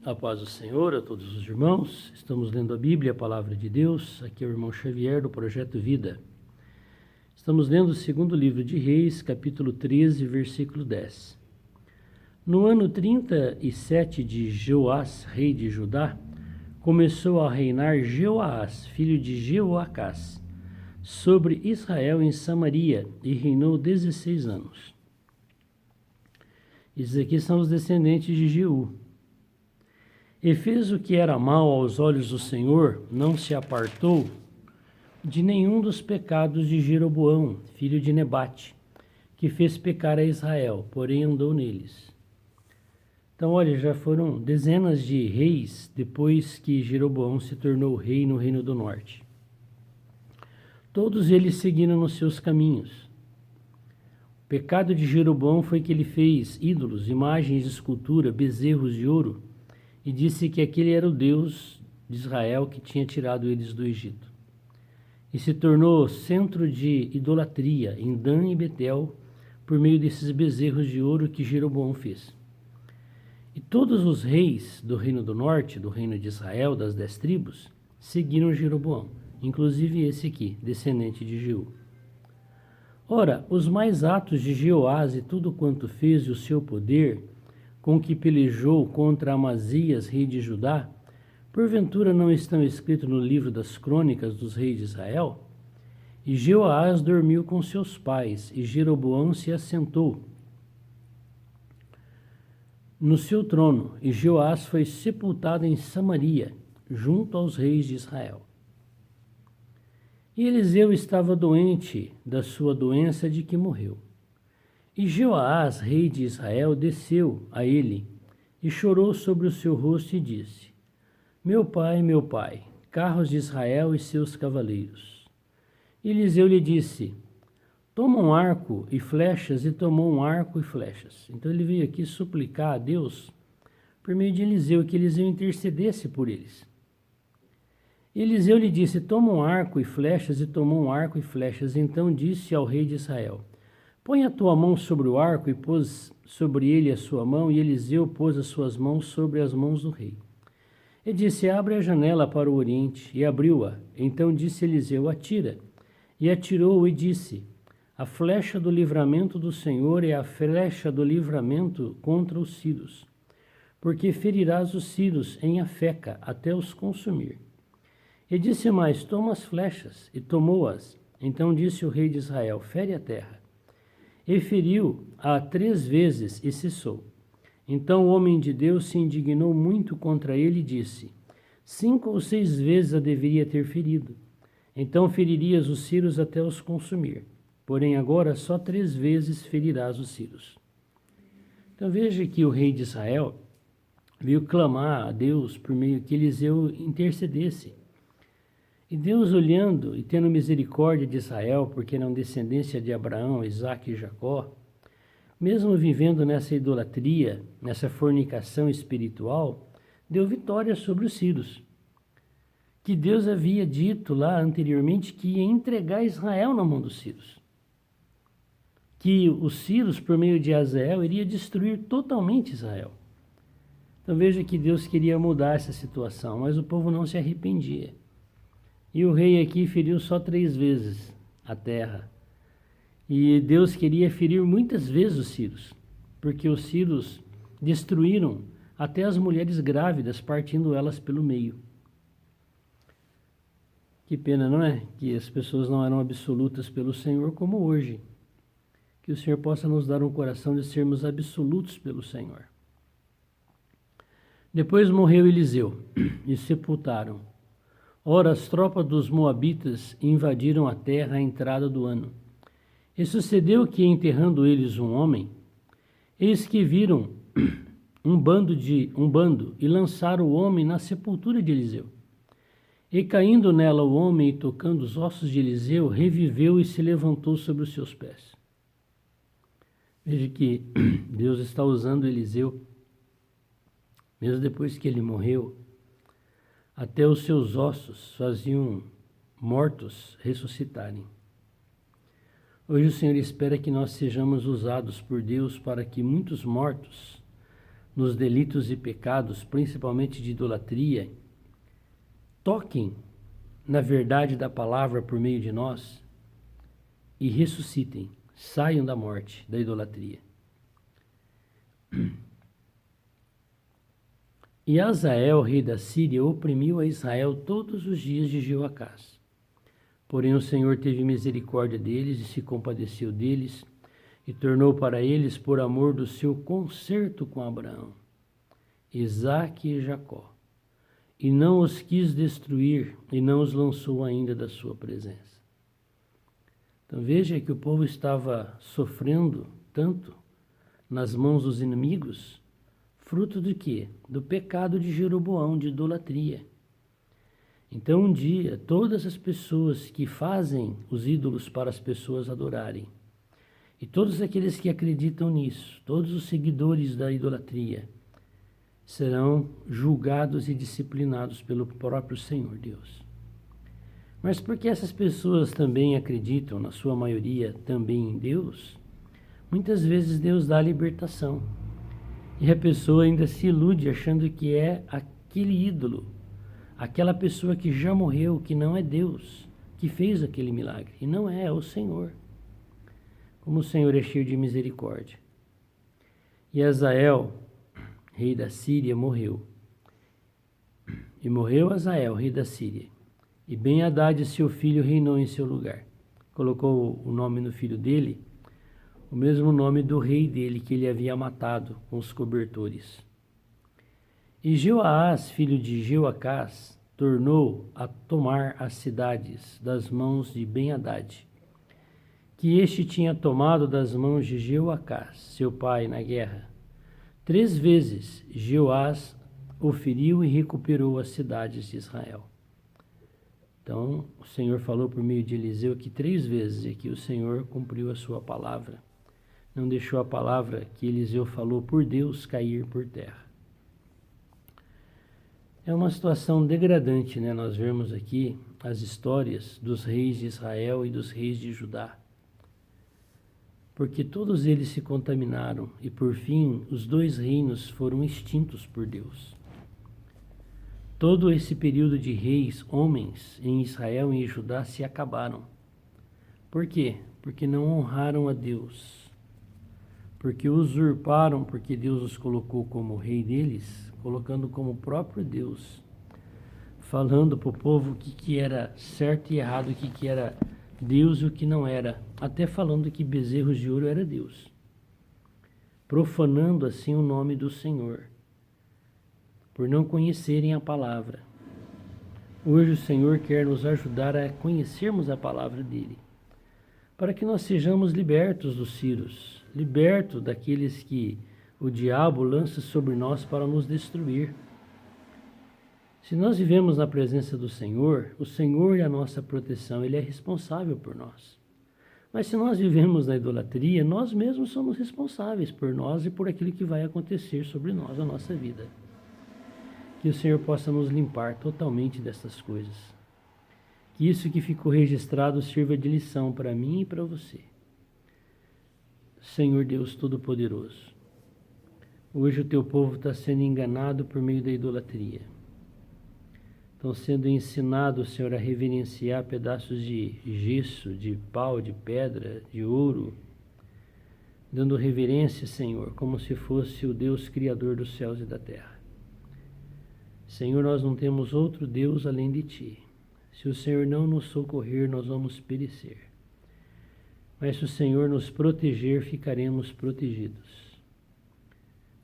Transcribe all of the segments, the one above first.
A paz do Senhor a todos os irmãos. Estamos lendo a Bíblia, a Palavra de Deus. Aqui é o irmão Xavier do Projeto Vida. Estamos lendo o segundo livro de Reis, capítulo 13, versículo 10. No ano 37 de Joás, rei de Judá, começou a reinar Jeoás, filho de Jeoacás, sobre Israel em Samaria, e reinou 16 anos. Esses aqui são os descendentes de Jeú. E fez o que era mal aos olhos do Senhor, não se apartou de nenhum dos pecados de Jeroboão, filho de Nebate, que fez pecar a Israel, porém andou neles. Então, olha, já foram dezenas de reis depois que Jeroboão se tornou rei no Reino do Norte. Todos eles seguiram nos seus caminhos. O pecado de Jeroboão foi que ele fez ídolos, imagens de escultura, bezerros de ouro, e disse que aquele era o Deus de Israel que tinha tirado eles do Egito. E se tornou centro de idolatria em Dan e Betel por meio desses bezerros de ouro que Jeroboão fez. E todos os reis do Reino do Norte, do Reino de Israel, das 10 tribos, seguiram Jeroboão, inclusive esse aqui, descendente de Jeú. Ora, os mais atos de Jeoás e tudo quanto fez e o seu poder, com que pelejou contra Amazias, rei de Judá, porventura não estão escritos no livro das crônicas dos reis de Israel? E Jeoás dormiu com seus pais, e Jeroboão se assentou no seu trono, e Jeoás foi sepultado em Samaria, junto aos reis de Israel. E Eliseu estava doente da sua doença de que morreu. E Jeoás, rei de Israel, desceu a ele e chorou sobre o seu rosto e disse: meu pai, carros de Israel e seus cavaleiros. E Eliseu lhe disse: toma um arco e flechas, e tomou um arco e flechas. Então ele veio aqui suplicar a Deus, por meio de Eliseu, que Eliseu intercedesse por eles. E Eliseu lhe disse: toma um arco e flechas, e tomou um arco e flechas. Então disse ao rei de Israel: põe a tua mão sobre o arco, e pôs sobre ele a sua mão, e Eliseu pôs as suas mãos sobre as mãos do rei. E disse: abre a janela para o oriente, e abriu-a. Então disse Eliseu: atira. E atirou e disse: a flecha do livramento do Senhor é a flecha do livramento contra os sírios, porque ferirás os sírios em Afeca, até os consumir. E disse mais: toma as flechas, e tomou-as. Então disse o rei de Israel: fere a terra. E feriu-a 3 vezes e cessou. Então o homem de Deus se indignou muito contra ele e disse: 5 ou 6 vezes a deveria ter ferido. Então feririas os sírios até os consumir. Porém agora só 3 vezes ferirás os sírios. Então veja que o rei de Israel veio clamar a Deus por meio que Eliseu intercedesse. E Deus, olhando e tendo misericórdia de Israel, porque eram descendência de Abraão, Isaque e Jacó, mesmo vivendo nessa idolatria, nessa fornicação espiritual, deu vitória sobre os sírios. Que Deus havia dito lá anteriormente que ia entregar Israel na mão dos sírios. Que os sírios, por meio de Azael, iria destruir totalmente Israel. Então veja que Deus queria mudar essa situação, mas o povo não se arrependia. E o rei aqui feriu só 3 vezes a terra. E Deus queria ferir muitas vezes os sírios, porque os sírios destruíram até as mulheres grávidas, partindo elas pelo meio. Que pena, não é? Que as pessoas não eram absolutas pelo Senhor como hoje. Que o Senhor possa nos dar um coração de sermos absolutos pelo Senhor. Depois morreu Eliseu e sepultaram. Ora, as tropas dos moabitas invadiram a terra à entrada do ano. E sucedeu que, enterrando eles um homem, eis que viram um bando e lançaram o homem na sepultura de Eliseu. E caindo nela o homem e tocando os ossos de Eliseu, reviveu e se levantou sobre os seus pés. Veja que Deus está usando Eliseu, mesmo depois que ele morreu, até os seus ossos faziam mortos ressuscitarem. Hoje o Senhor espera que nós sejamos usados por Deus para que muitos mortos nos delitos e pecados, principalmente de idolatria, toquem na verdade da palavra por meio de nós e ressuscitem, saiam da morte, da idolatria. E Azael, rei da Síria, oprimiu a Israel todos os dias de Jeoacás. Porém o Senhor teve misericórdia deles e se compadeceu deles, e tornou para eles por amor do seu concerto com Abraão, Isaque e Jacó, e não os quis destruir, e não os lançou ainda da sua presença. Então veja que o povo estava sofrendo tanto nas mãos dos inimigos, fruto do quê? Do pecado de Jeroboão, de idolatria. Então um dia, todas as pessoas que fazem os ídolos para as pessoas adorarem, e todos aqueles que acreditam nisso, todos os seguidores da idolatria, serão julgados e disciplinados pelo próprio Senhor Deus. Mas porque essas pessoas também acreditam, na sua maioria, também em Deus, muitas vezes Deus dá a libertação. E a pessoa ainda se ilude achando que é aquele ídolo, aquela pessoa que já morreu, que não é Deus, que fez aquele milagre. E não é, é o Senhor. Como o Senhor é cheio de misericórdia. E Azael, rei da Síria, morreu. E morreu Azael, rei da Síria. E Ben-Hadad, seu filho, reinou em seu lugar. Colocou o nome no filho dele, o mesmo nome do rei dele que ele havia matado com os cobertores. E Jeoás, filho de Jeoacás, tornou a tomar as cidades das mãos de Ben-Hadad, que este tinha tomado das mãos de Jeoacás, seu pai, na guerra. 3 vezes Jeoás o feriu e recuperou as cidades de Israel. Então, o Senhor falou por meio de Eliseu que 3 vezes aqui o Senhor cumpriu a sua palavra. Não deixou a palavra que Eliseu falou por Deus cair por terra. É uma situação degradante, né? Nós vemos aqui as histórias dos reis de Israel e dos reis de Judá. Porque todos eles se contaminaram e, por fim, os 2 reinos foram extintos por Deus. Todo esse período de reis, homens, em Israel e em Judá se acabaram. Por quê? Porque não honraram a Deus. Porque usurparam, porque Deus os colocou como rei deles, colocando como próprio Deus, falando para o povo o que era certo e errado, o que era Deus e o que não era, até falando que bezerros de ouro era Deus, profanando assim o nome do Senhor, por não conhecerem a palavra. Hoje o Senhor quer nos ajudar a conhecermos a palavra dele, para que nós sejamos libertos dos ciros, libertos daqueles que o diabo lança sobre nós para nos destruir. Se nós vivemos na presença do Senhor, o Senhor é a nossa proteção, Ele é responsável por nós. Mas se nós vivemos na idolatria, nós mesmos somos responsáveis por nós e por aquilo que vai acontecer sobre nós, a nossa vida. Que o Senhor possa nos limpar totalmente dessas coisas. Que isso que ficou registrado sirva de lição para mim e para você. Senhor Deus Todo-Poderoso, hoje o teu povo está sendo enganado por meio da idolatria. Estão sendo ensinados, Senhor, a reverenciar pedaços de gesso, de pau, de pedra, de ouro, dando reverência, Senhor, como se fosse o Deus Criador dos céus e da terra. Senhor, nós não temos outro Deus além de Ti. Se o Senhor não nos socorrer, nós vamos perecer. Mas se o Senhor nos proteger, ficaremos protegidos.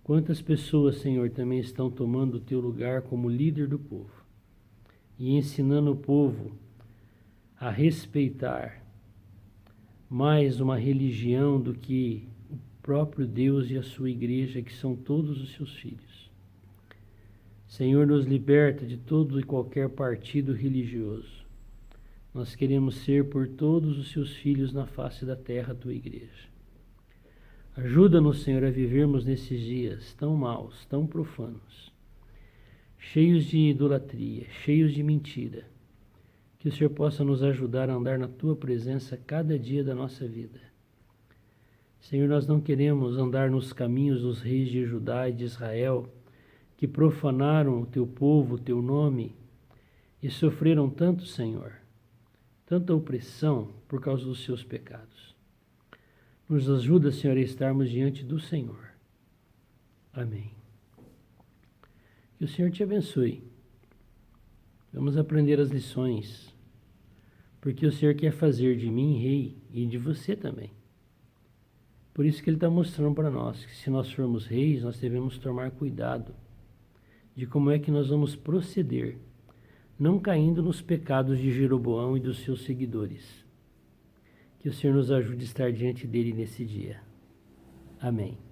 Quantas pessoas, Senhor, também estão tomando o Teu lugar como líder do povo e ensinando o povo a respeitar mais uma religião do que o próprio Deus e a sua igreja, que são todos os seus filhos. Senhor, nos liberta de todo e qualquer partido religioso. Nós queremos ser por todos os seus filhos na face da terra, a tua igreja. Ajuda-nos, Senhor, a vivermos nesses dias tão maus, tão profanos, cheios de idolatria, cheios de mentira. Que o Senhor possa nos ajudar a andar na tua presença cada dia da nossa vida. Senhor, nós não queremos andar nos caminhos dos reis de Judá e de Israel, que profanaram o teu povo, o teu nome, e sofreram tanto, Senhor, tanta opressão por causa dos seus pecados. Nos ajuda, Senhor, a estarmos diante do Senhor. Amém. Que o Senhor te abençoe. Vamos aprender as lições, porque o Senhor quer fazer de mim rei e de você também. Por isso que Ele está mostrando para nós que se nós formos reis, nós devemos tomar cuidado de como é que nós vamos proceder, não caindo nos pecados de Jeroboão e dos seus seguidores. Que o Senhor nos ajude a estar diante dele nesse dia. Amém.